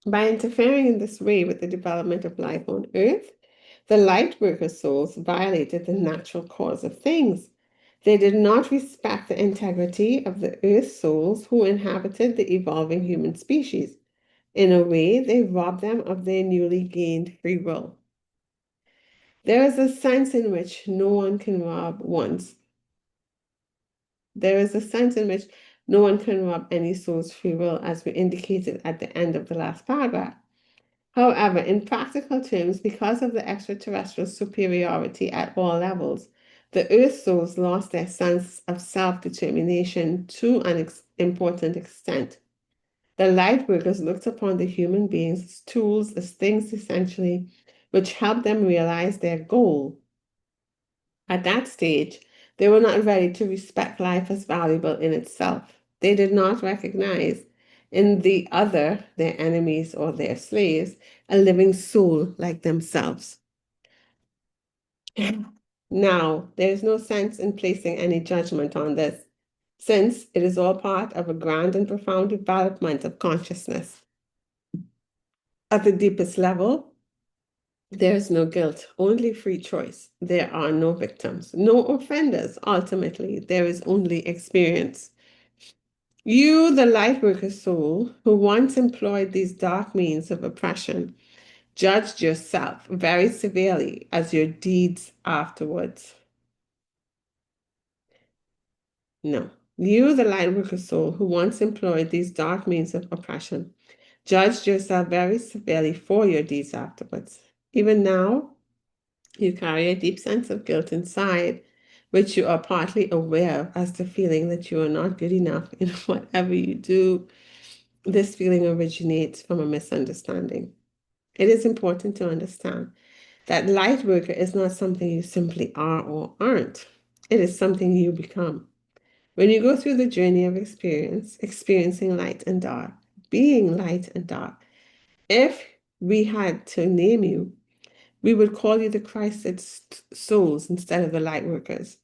By interfering in this way with the development of life on Earth, the light worker souls violated the natural cause of things. They did not respect the integrity of the Earth souls who inhabited the evolving human species. In a way, they robbed them of their newly gained free will. There is a sense in which no one can rob one's. There is a sense in which no one can rob any soul's free will, as we indicated at the end of the last paragraph. However, in practical terms, because of the extraterrestrial superiority at all levels, the Earth souls lost their sense of self-determination to an important extent. The light workers looked upon the human beings as tools, as things essentially, which helped them realize their goal. At that stage, they were not ready to respect life as valuable in itself. They did not recognize in the other, their enemies or their slaves, a living soul like themselves. Now, there is no sense in placing any judgment on this, since it is all part of a grand and profound development of consciousness. At the deepest level, there is no guilt, only free choice. There are no victims, no offenders. Ultimately, there is only experience. You, the lightworker soul, who once employed these dark means of oppression, judged yourself very severely as your deeds afterwards. No. You, the lightworker soul, who once employed these dark means of oppression, judged yourself very severely for your deeds afterwards. Even now, You carry a deep sense of guilt inside, which you are partly aware of as the feeling that you are not good enough in whatever you do. This feeling originates from a misunderstanding. It is important to understand that light worker is not something you simply are or aren't. It is something you become. When you go through the journey of experiencing light and dark, being light and dark, if we had to name you, we would call you the Christed souls instead of the light workers.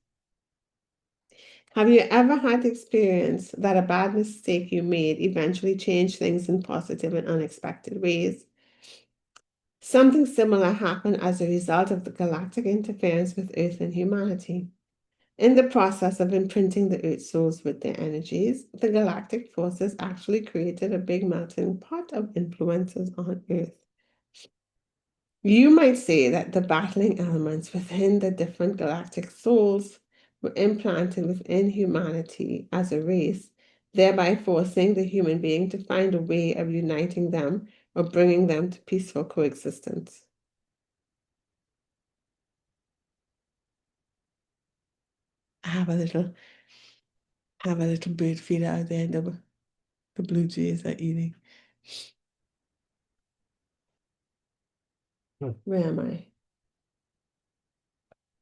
Have you ever had the experience that a bad mistake you made eventually changed things in positive and unexpected ways? Something similar happened as a result of the galactic interference with Earth and humanity. In the process of imprinting the Earth souls with their energies, the galactic forces actually created a big melting pot of influences on Earth. You might say that the battling elements within the different galactic souls were implanted within humanity as a race, thereby forcing the human being to find a way of uniting them or bringing them to peaceful coexistence. I have a little bird feeder out there, and the blue jays are eating. Where am I?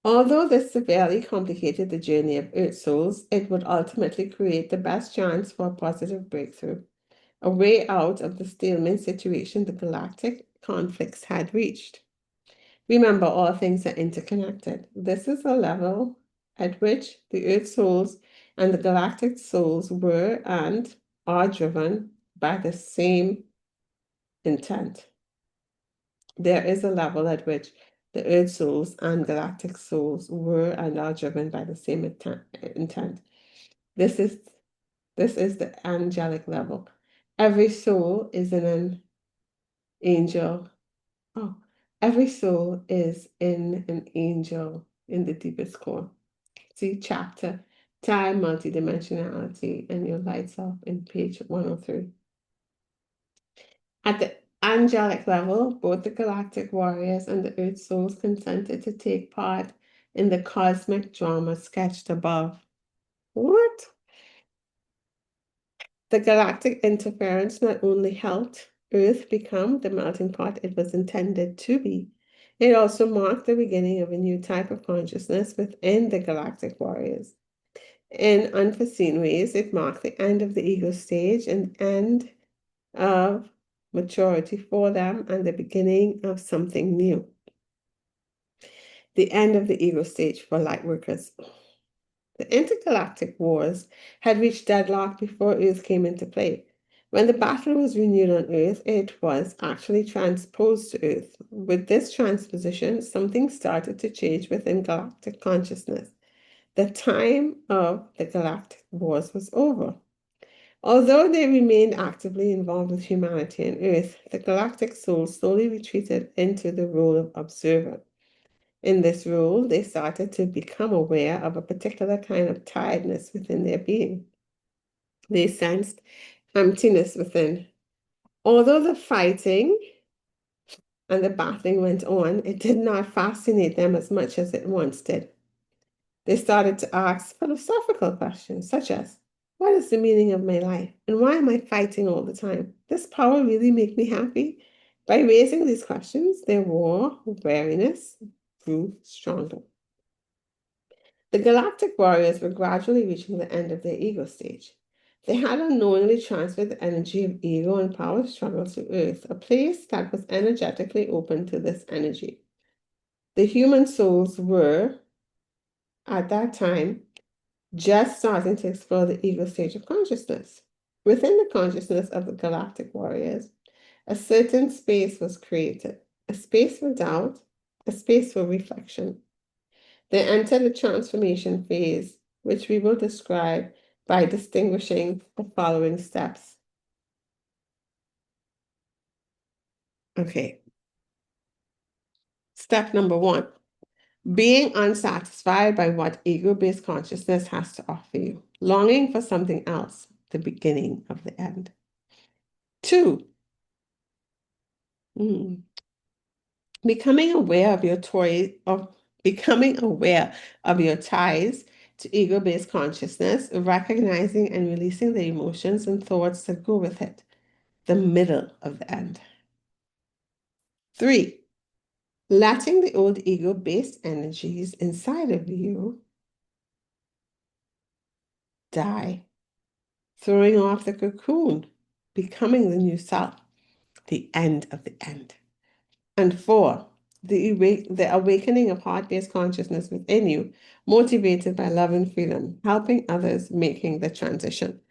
Although this severely complicated the journey of Earth souls, it would ultimately create the best chance for a positive breakthrough, a way out of the stalemate situation the galactic conflicts had reached. Remember, all things are interconnected. This is a level at which the Earth souls and the galactic souls were and are driven by the same intent. There is a level at which the Earth souls and galactic souls were and are driven by the same intent. This is this is the angelic level. Every soul is in an angel. Oh, every soul is in an angel in the deepest core. See chapter Time, Multidimensionality, and your lights off in page 103. At the angelic level, both the galactic warriors and the earth souls consented to take part in the cosmic drama sketched above. What? The galactic interference not only helped Earth become the melting pot it was intended to be, it also marked the beginning of a new type of consciousness within the galactic warriors. In unforeseen ways, it marked the end of the ego stage and end of maturity for them and the beginning of something new. The end of the ego stage for light workers. The intergalactic wars had reached deadlock before Earth came into play. When the battle was renewed on Earth, it was actually transposed to Earth. With this transposition, something started to change within galactic consciousness. The time of the galactic wars was over. Although they remained actively involved with humanity and Earth, the galactic souls slowly retreated into the role of observer. In this role, they started to become aware of a particular kind of tiredness within their being. They sensed emptiness within. Although the fighting and the battling went on, it did not fascinate them as much as it once did. They started to ask philosophical questions such as, what is the meaning of my life? And why am I fighting all the time? Does power really make me happy? By raising these questions, their war weariness grew stronger. The galactic warriors were gradually reaching the end of their ego stage. They had unknowingly transferred the energy of ego and power struggle to Earth, a place that was energetically open to this energy. The human souls were, at that time, just starting to explore the ego stage of consciousness. Within the consciousness of the galactic warriors, a certain space was created, a space for doubt, a space for reflection. They entered the transformation phase, which we will describe by distinguishing the following steps. Okay. Step number 1, being unsatisfied by what ego-based consciousness has to offer you, longing for something else, the beginning of the end. 2, Becoming aware of your toy of becoming aware of your ties to ego-based consciousness, recognizing and releasing the emotions and thoughts that go with it, the middle of the end. 3, letting the old ego-based energies inside of you die, throwing off the cocoon, becoming the new self, the end of the end. And 4, the awakening of heart-based consciousness within you, motivated by love and freedom, helping others making the transition.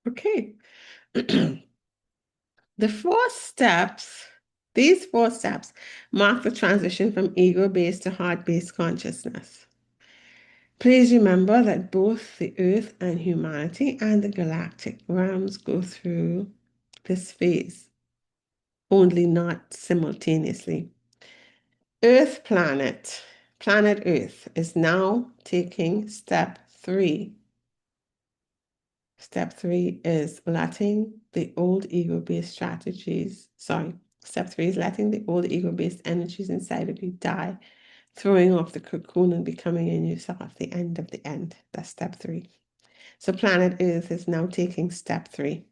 Okay. The 4 steps, these 4 steps mark the transition from ego-based to heart-based consciousness. Please remember that both the earth and humanity and the galactic realms go through this phase, only not simultaneously. Planet Earth is now taking step 3. Step 3 is letting the old ego-based step 3 is letting the old ego-based energies inside of you die, throwing off the cocoon and becoming a new self, the end of the end. That's step 3. So planet Earth is now taking step 3.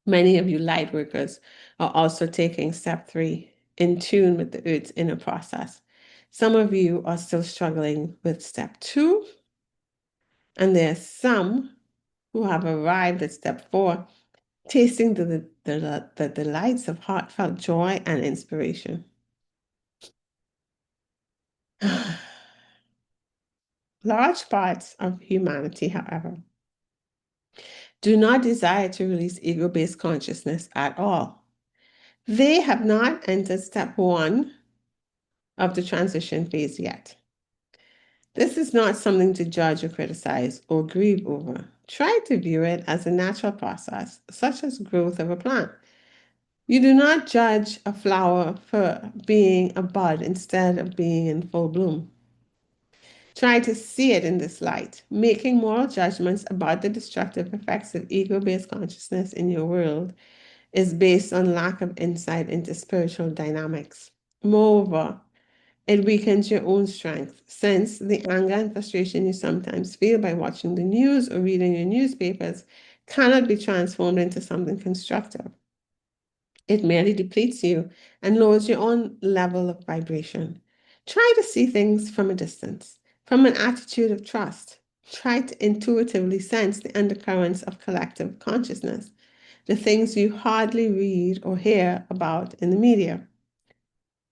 Many of you light workers are also taking step 3, in tune with the Earth's inner process. Some of you are still struggling with step 2, and there's some who have arrived at step 4, tasting the delights of heartfelt joy and inspiration. Large parts of humanity, however, do not desire to release ego-based consciousness at all. They have not entered step 1 of the transition phase yet. This is not something to judge or criticize or grieve over. Try to view it as a natural process, such as growth of a plant. You do not judge a flower for being a bud instead of being in full bloom. Try to see it in this light. Making moral judgments about the destructive effects of ego-based consciousness in your world is based on lack of insight into spiritual dynamics. Moreover, it weakens your own strength, since the anger and frustration you sometimes feel by watching the news or reading your newspapers cannot be transformed into something constructive. It merely depletes you and lowers your own level of vibration. Try to see things from a distance, from an attitude of trust. Try to intuitively sense the undercurrents of collective consciousness, the things you hardly read or hear about in the media.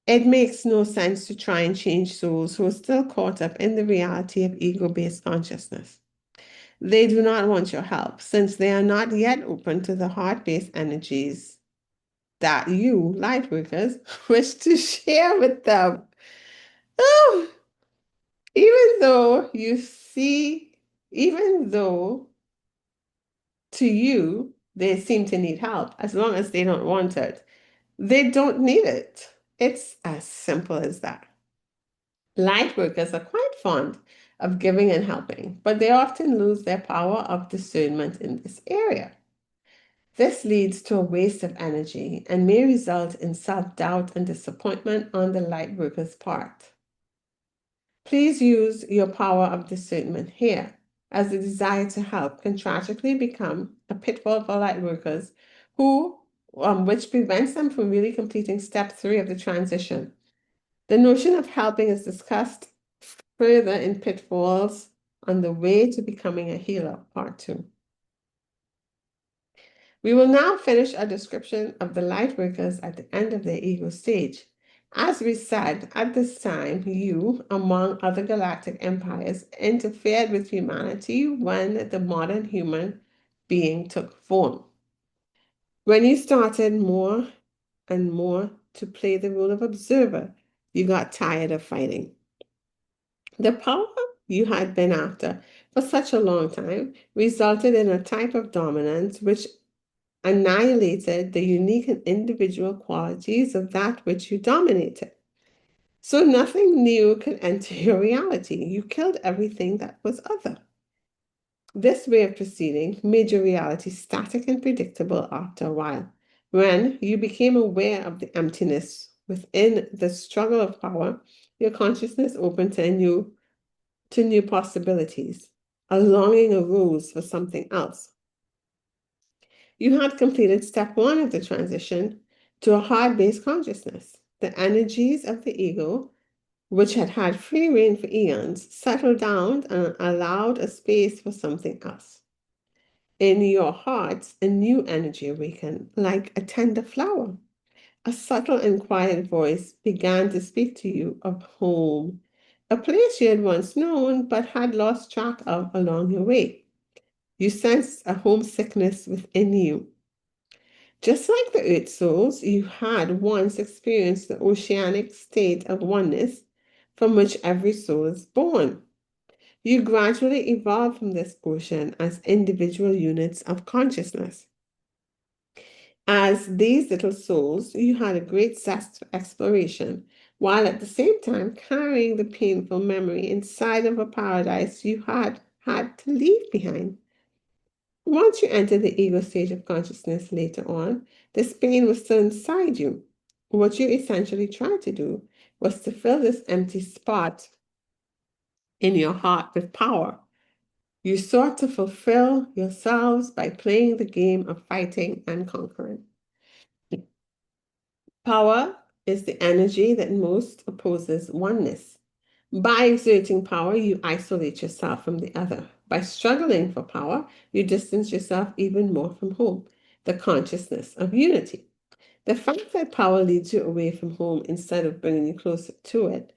It makes no sense to try and change souls who are still caught up in the reality of ego-based consciousness. They do not want your help, since they are not yet open to the heart-based energies that you, light workers, wish to share with them. Oh, even though you see, even though to you they seem to need help, as long as they don't want it, they don't need it. It's as simple as that. Light workers are quite fond of giving and helping, but they often lose their power of discernment in this area. This leads to a waste of energy and may result in self-doubt and disappointment on the light worker's part. Please use your power of discernment here, as the desire to help can tragically become a pitfall for light workers which prevents them from really completing step 3 of the transition. The notion of helping is discussed further in Pitfalls on the Way to Becoming a Healer, Part 2. We will now finish our description of the light workers at the end of their ego stage. As we said, at this time, you, among other galactic empires, interfered with humanity when the modern human being took form. When you started more and more to play the role of observer, you got tired of fighting. The power you had been after for such a long time resulted in a type of dominance which annihilated the unique and individual qualities of that which you dominated. So nothing new could enter your reality. You killed everything that was other. This way of proceeding made your reality static and predictable after a while. When you became aware of the emptiness within the struggle of power, your consciousness opened to new possibilities. A longing arose for something else. You had completed step one of the transition to a heart-based consciousness. The energies of the ego, which had had free reign for eons, settled down and allowed a space for something else. In your hearts, a new energy awakened, like a tender flower. A subtle and quiet voice began to speak to you of home, a place you had once known but had lost track of along your way. You sensed a homesickness within you. Just like the earth souls, you had once experienced the oceanic state of oneness from which every soul is born. You gradually evolve from this ocean as individual units of consciousness. As these little souls, you had a great zest for exploration, while at the same time carrying the painful memory inside of a paradise you had to leave behind. Once you enter the ego stage of consciousness later on, this pain was still inside you. What you essentially tried to do was to fill this empty spot in your heart with power. You sought to fulfill yourselves by playing the game of fighting and conquering. Power is the energy that most opposes oneness. By exerting power, you isolate yourself from the other. By struggling for power, you distance yourself even more from home, the consciousness of unity. The fact that power leads you away from home instead of bringing you closer to it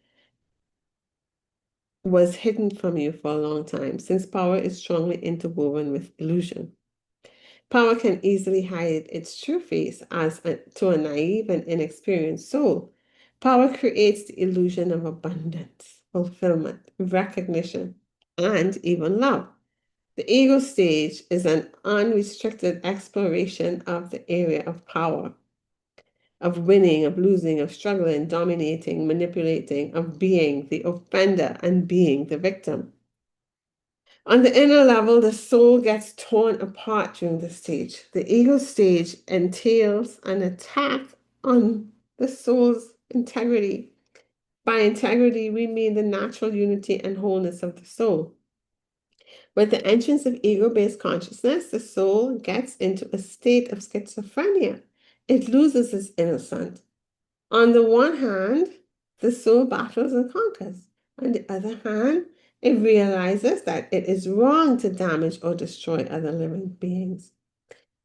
was hidden from you for a long time, since power is strongly interwoven with illusion. Power can easily hide its true face to a naive and inexperienced soul. Power creates the illusion of abundance, fulfillment, recognition, and even love. The ego stage is an unrestricted exploration of the area of power, of winning, of losing, of struggling, dominating, manipulating, of being the offender and being the victim. On the inner level, the soul gets torn apart during this stage. The ego stage entails an attack on the soul's integrity. By integrity, we mean the natural unity and wholeness of the soul. With the entrance of ego-based consciousness, the soul gets into a state of schizophrenia. It loses its innocence. On the one hand, the soul battles and conquers. On the other hand, it realizes that it is wrong to damage or destroy other living beings.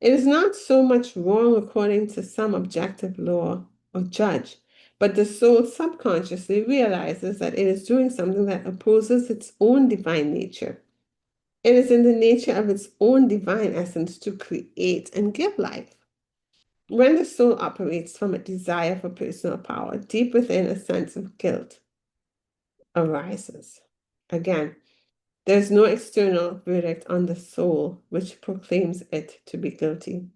It is not so much wrong according to some objective law or judge, but the soul subconsciously realizes that it is doing something that opposes its own divine nature. It is in the nature of its own divine essence to create and give life. When the soul operates from a desire for personal power, deep within a sense of guilt arises. Again, there's no external verdict on the soul which proclaims it to be guilty.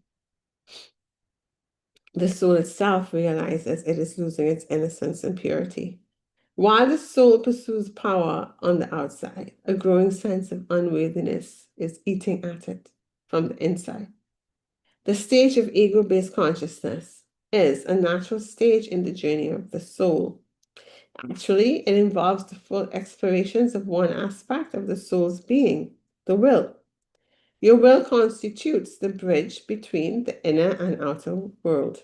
The soul itself realizes it is losing its innocence and purity. While the soul pursues power on the outside, a growing sense of unworthiness is eating at it from the inside. The stage of ego-based consciousness is a natural stage in the journey of the soul. Actually, it involves the full explorations of one aspect of the soul's being, the will. Your will constitutes the bridge between the inner and outer world.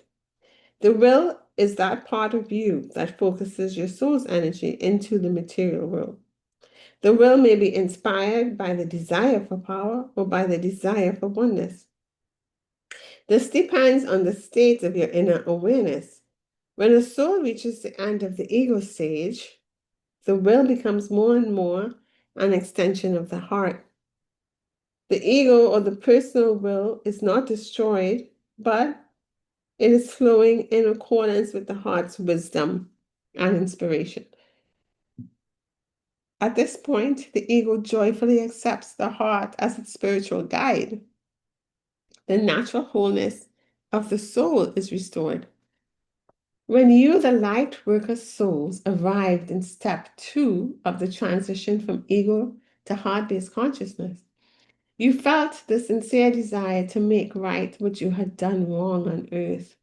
The will is that part of you that focuses your soul's energy into the material world. The will may be inspired by the desire for power or by the desire for oneness. This depends on the state of your inner awareness. When a soul reaches the end of the ego stage, the will becomes more and more an extension of the heart. The ego or the personal will is not destroyed, but it is flowing in accordance with the heart's wisdom and inspiration. At this point, the ego joyfully accepts the heart as its spiritual guide. The natural wholeness of the soul is restored. When you, the light worker souls, arrived in step two of the transition from ego to heart-based consciousness, You felt the sincere desire to make right what you had done wrong on earth.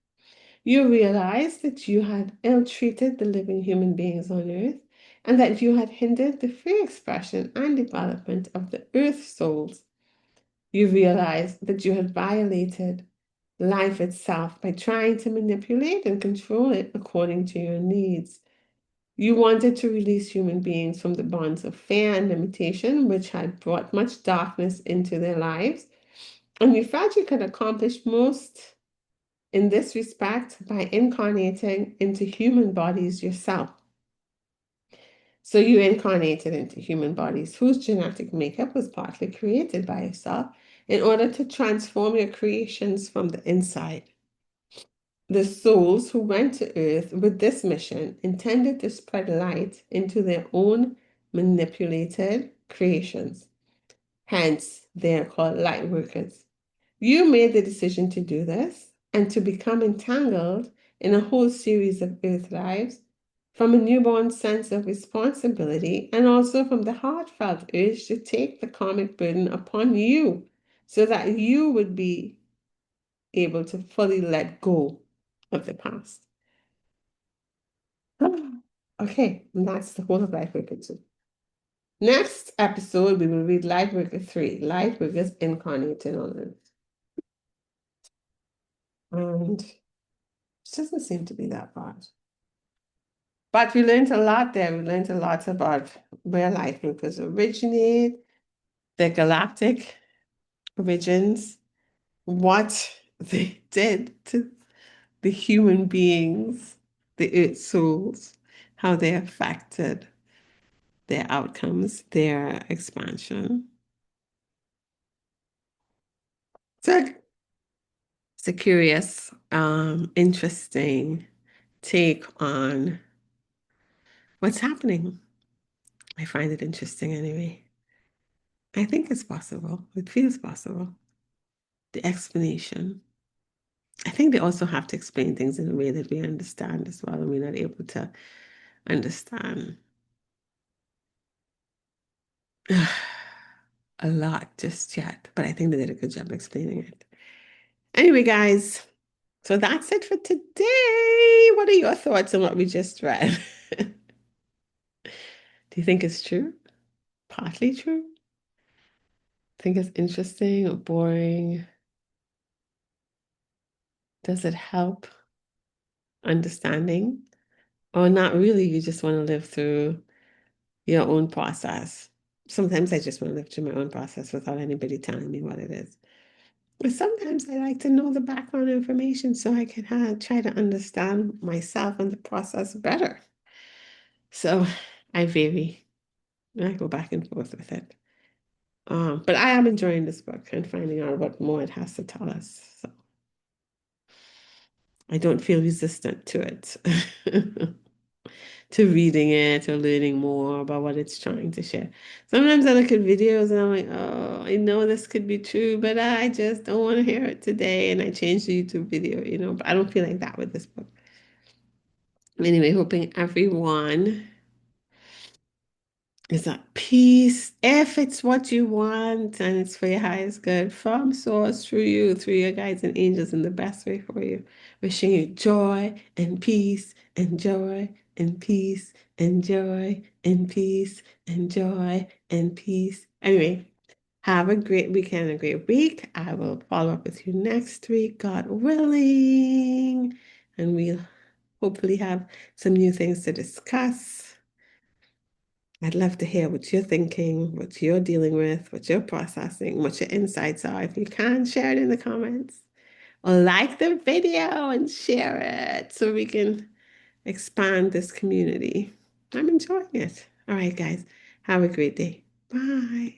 You realized that you had ill-treated the living human beings on earth and that you had hindered the free expression and development of the earth souls. You realized that you had violated life itself by trying to manipulate and control it according to your needs. You wanted to release human beings from the bonds of fear and limitation, which had brought much darkness into their lives, and you felt you could accomplish most in this respect by incarnating into human bodies yourself. So you incarnated into human bodies whose genetic makeup was partly created by yourself in order to transform your creations from the inside. The souls who went to Earth with this mission intended to spread light into their own manipulated creations. Hence, they are called light workers. You made the decision to do this and to become entangled in a whole series of Earth lives from a newborn sense of responsibility and also from the heartfelt urge to take the karmic burden upon you so that you would be able to fully let go of the past. Okay, and that's the whole of Lightworker 2. Next episode, we will read Lightworker 3, Lightworkers Incarnated on Earth. And it doesn't seem to be that bad. But we learned a lot there. We learned a lot about where Lightworkers originate, the galactic origins, what they did to the human beings, the Earth souls, how they affected their outcomes, their expansion. So it's a curious, interesting take on what's happening. I find it interesting anyway. I think it's possible. It feels possible. The explanation. I think they also have to explain things in a way that we understand as well, and we're not able to understand a lot just yet. But I think they did a good job explaining it. Anyway, guys, so that's it for today. What are your thoughts on what we just read? Do you think it's true? Partly true? Think it's interesting or boring? Does it help understanding? Or not really? You just want to live through your own process. Sometimes I just want to live through my own process without anybody telling me what it is. But sometimes I like to know the background information so I can try to understand myself and the process better. So I vary. I go back and forth with it. But I am enjoying this book and finding out what more it has to tell us. So I don't feel resistant to it, to reading it or learning more about what it's trying to share. Sometimes I look at videos and I'm like, oh, I know this could be true, but I just don't want to hear it today. And I change the YouTube video, but I don't feel like that with this book. Anyway, hoping everyone is at peace. If it's what you want and it's for your highest good from source, through you, through your guides and angels in the best way for you. Wishing you joy and peace and joy and peace and joy and peace and joy and peace. Anyway, have a great weekend, a great week. I will follow up with you next week, God willing. And we'll hopefully have some new things to discuss. I'd love to hear what you're thinking, what you're dealing with, what you're processing, what your insights are. If you can, share it in the comments or like the video and share it so we can expand this community. I'm enjoying it. All right, guys, have a great day. Bye.